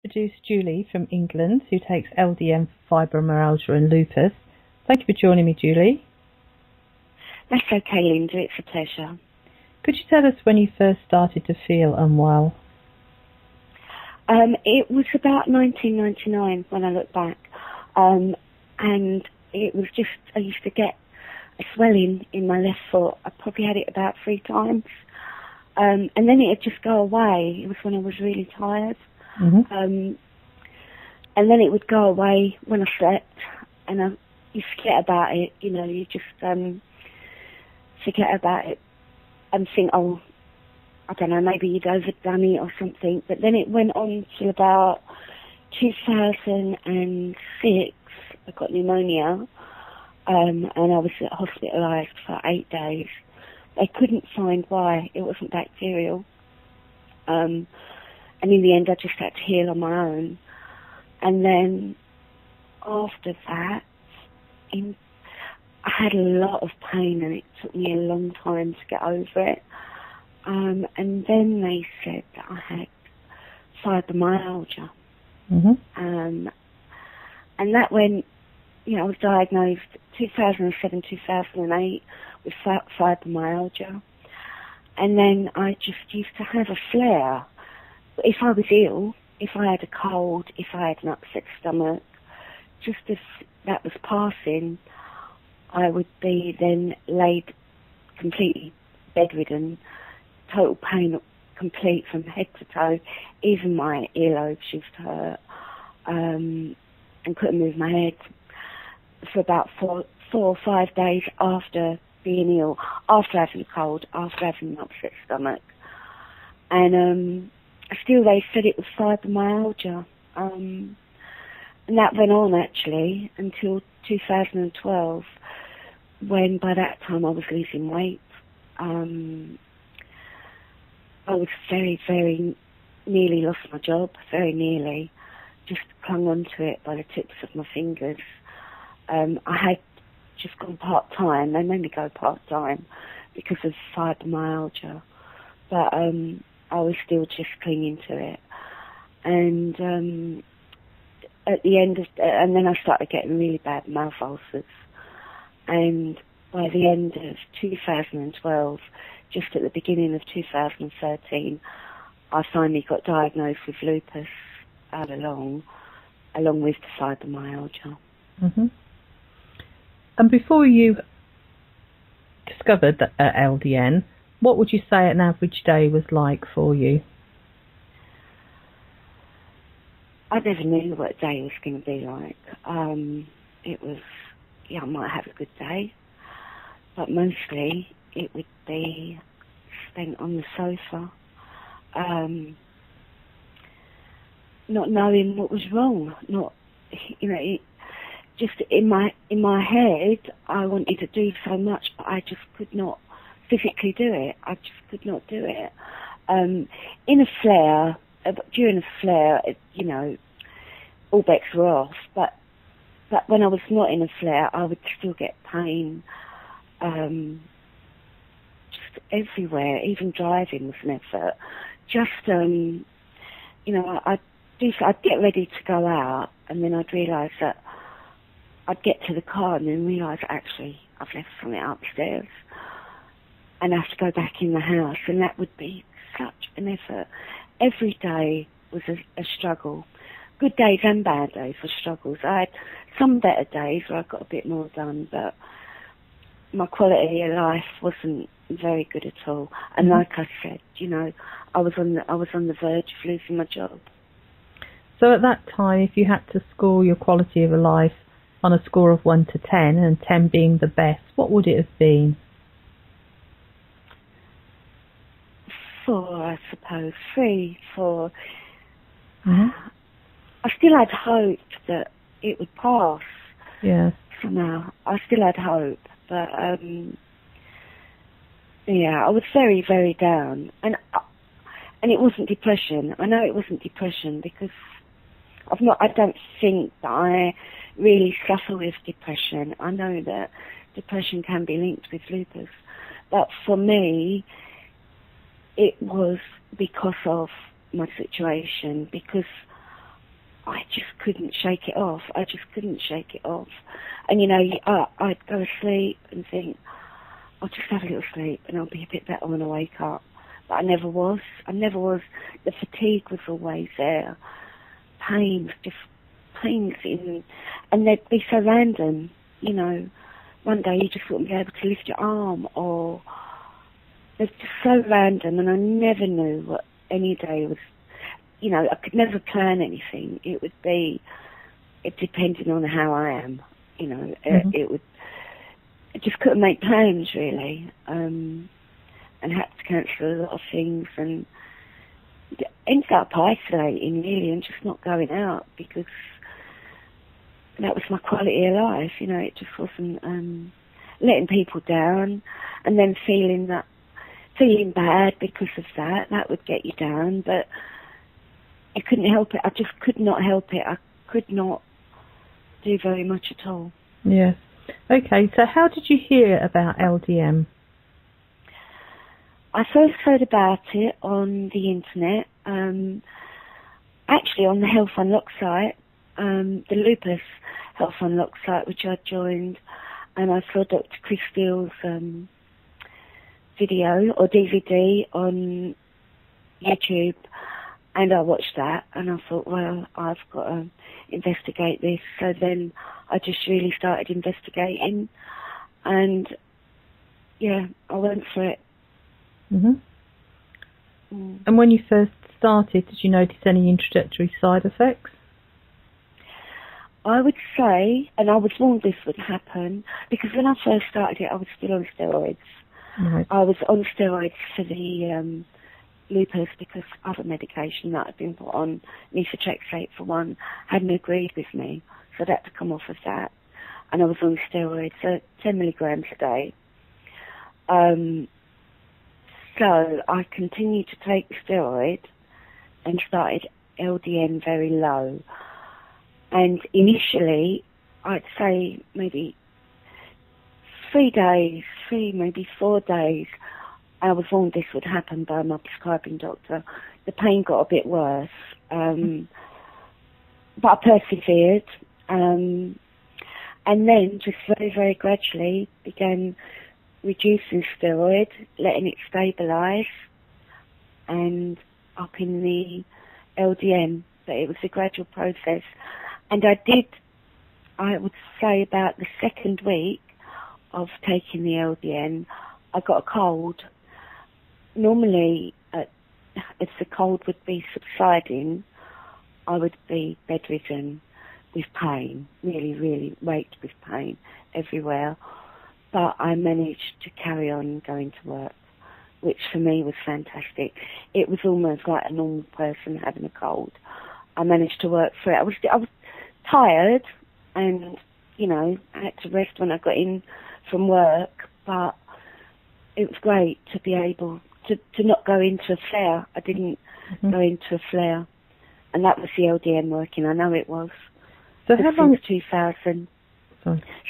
introduce Julie from England, who takes LDN for fibromyalgia and lupus. Thank you for joining me, Julie. That's okay, Linda. It's a pleasure. Could you tell us when you first started to feel unwell? It was about 1999 when I look back. And it was just, I used to get a swelling in my left foot. I probably had it about 3 times. And then it would just go away. It was when I was really tired. Mm-hmm. And then it would go away when I slept. And you forget about it, you know, you just forget about it and think, oh, I don't know, maybe you'd overdone it or something. But then it went on till about 2006. I got pneumonia, and I was hospitalised for 8 days. They couldn't find why. It wasn't bacterial. And in the end, I just had to heal on my own. And then after that, I had a lot of pain, and it took me a long time to get over it. And then they said that I had fibromyalgia. Mm-hmm. And that when, you know, I was diagnosed 2007, 2008 with fibromyalgia. And then I just used to have a flare. If I was ill, if I had a cold, if I had an upset stomach, just as that was passing, I would be then laid completely bedridden, total pain, complete from head to toe. Even my earlobes used to hurt, and couldn't move my head for about 4 or 5 days after being ill, after having a cold, after having an upset stomach. And still they said it was fibromyalgia. And that went on actually until 2012, when by that time I was losing weight. I was very, very nearly lost my job, very nearly. Just clung on to it by the tips of my fingers. I had just gone part-time. They made me go part-time because of fibromyalgia. But I was still just clinging to it. And at the end of, and then I started getting really bad mouth ulcers. And by the end of 2012, just at the beginning of 2013, I finally got diagnosed with lupus along with the fibromyalgia. Mm-hmm. And before you discovered the LDN, what would you say an average day was like for you? I never knew what a day was going to be like. It was, I might have a good day, but mostly it would be spent on the sofa, not knowing what was wrong. Not, just in my head, I wanted to do so much, but I just could not physically do it. I just could not do it. In a flare, during a flare, all bets were off. But when I was not in a flare, I would still get pain, just everywhere. Even driving was an effort. Just, I'd get ready to go out, and then I'd realise that I'd get to the car and then realise, actually, I've left something upstairs, and have to go back in the house, and that would be such an effort. Every day was a struggle. Good days and bad days were struggles. I had some better days where I got a bit more done, but my quality of life wasn't very good at all. And like I said, I was on the verge of losing my job. So at that time, if you had to score your quality of life on a score of 1 to 10, and 10 being the best, what would it have been? 4, I suppose. 3, 4. Mm-hmm. I still had hope that it would pass. Yes. Somehow. I still had hope. But, I was very, very down. And it wasn't depression. I know it wasn't depression because I don't think that I really suffer with depression. I know that depression can be linked with lupus. But for me, it was because of my situation, because couldn't shake it off. I just couldn't shake it off. And, you know, I'd go to sleep and think, I'll just have a little sleep and I'll be a bit better when I wake up. But I never was. The fatigue was always there. Pains in, and they'd be so random, you know. One day you just wouldn't be able to lift your arm, or it's just so random, and I never knew what any day was. You know, I could never plan anything. It would be, it depended on how I am, you know. I just couldn't make plans, really, and had to cancel a lot of things, and ended up isolating, really, and just not going out, because that was my quality of life, you know. It just wasn't letting people down, and then feeling bad because of that would get you down, but I couldn't help it. I just could not help it. I could not do very much at all. Yes. Okay, so how did you hear about LDN? I first heard about it on the internet, actually on the Health Unlock site, the Lupus Health Unlock site, which I joined, and I saw Dr. Chris Steele's video or DVD on YouTube, and I watched that, and I thought, well, I've got to investigate this. So then I just really started investigating, and yeah, I went for it. And when you first started, did you notice any introductory side effects? I would say, and I was warned this would happen, because when I first started it, I was still on steroids. Right. I was on steroids for the lupus, because other medication that had been put on, methotrexate for one, hadn't agreed with me, so I had to come off of that. And I was on steroids, so 10 milligrams a day. So I continued to take the steroid and started LDN very low. And initially, I'd say maybe 3 days, maybe 4 days, I was warned this would happen by my prescribing doctor. The pain got a bit worse, but I persevered. And then just very, very gradually began reducing steroid, letting it stabilise, and up in the LDN. But it was a gradual process. And I would say about the second week of taking the LDN, I got a cold. Normally, if the cold would be subsiding, I would be bedridden with pain, really, really raked with pain everywhere. But I managed to carry on going to work, which for me was fantastic. It was almost like a normal person having a cold. I managed to work through it. I was tired, and, you know, I had to rest when I got in from work, but it was great to be able to not go into a flare. I didn't go into a flare, and that was the LDN working. I know it was. So how long?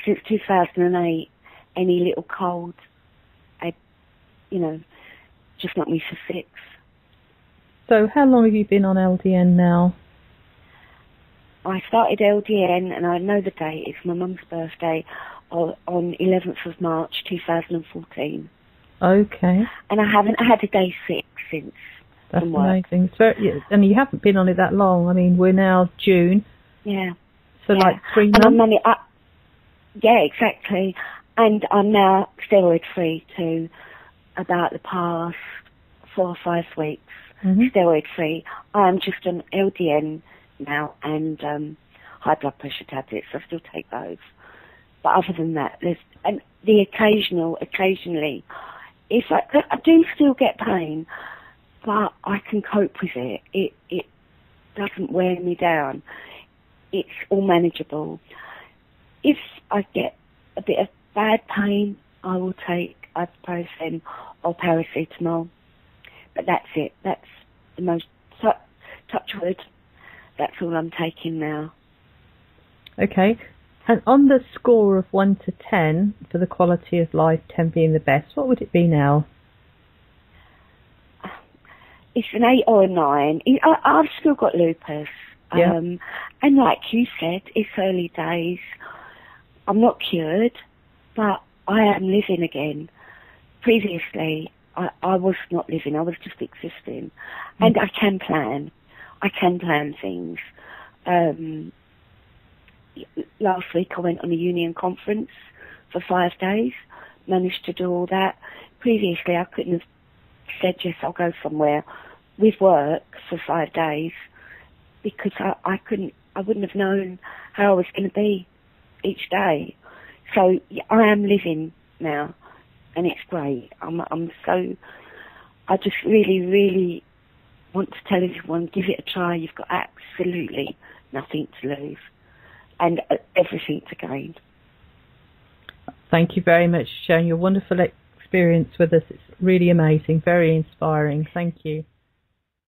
Since 2008, any little cold, just knocked me for 6. So how long have you been on LDN now? I started LDN, and I know the date, it's my mum's birthday, on 11th of March 2014. Okay. And I haven't had a day sick since. That's amazing. So, and you haven't been on it that long. I mean, we're now June. Yeah. So like 3 months? And yeah, exactly. And I'm now steroid free too, about the past 4 or 5 weeks. Steroid free. I'm just on LDN now, and high blood pressure tablets. I still take those. But other than that, occasionally, if I do still get pain, but I can cope with it. It doesn't wear me down. It's all manageable. If I get a bit of bad pain, I will take ibuprofen or paracetamol. But that's it. That's the most, touch wood, that's all I'm taking now. Okay. And on the score of 1 to 10, for the quality of life, 10 being the best, what would it be now? It's an 8 or a 9. I've still got lupus. Yeah. And like you said, it's early days. I'm not cured, but I am living again. Previously, I was not living, I was just existing. And I can plan. I can plan things. Last week I went on a union conference for 5 days, managed to do all that. Previously I couldn't have said, yes, I'll go somewhere with work for 5 days, because I wouldn't have known how I was going to be each day. So yeah, I am living now, and it's great. I just really, really want to tell everyone, give it a try. You've got absolutely nothing to lose and everything to gain. Thank you very much for sharing your wonderful experience with us. It's really amazing, very inspiring. Thank you.